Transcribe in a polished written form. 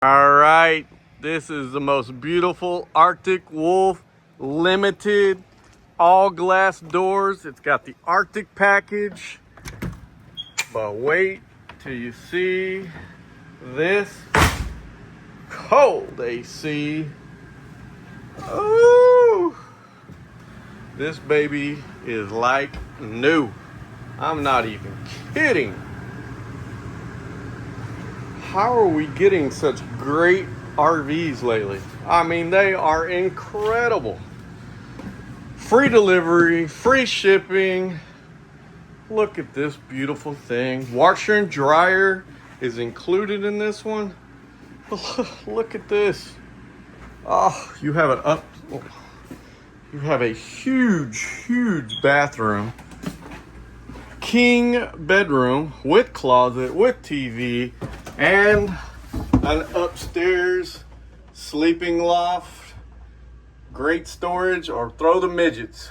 All right, this is the most beautiful Arctic Wolf limited all glass doors. It's got the Arctic package, but wait till you see this cold AC. Ooh, this baby is like new. I'm not even kidding. How are we getting such great RVs lately? I mean, they are incredible. Free delivery, free shipping. Look at this beautiful thing. Washer and dryer is included in this one. Look at this. Oh, you have it up. You have a huge bathroom. King bedroom with closet, with TV, and an upstairs sleeping loft. Great storage, or throw the midgets.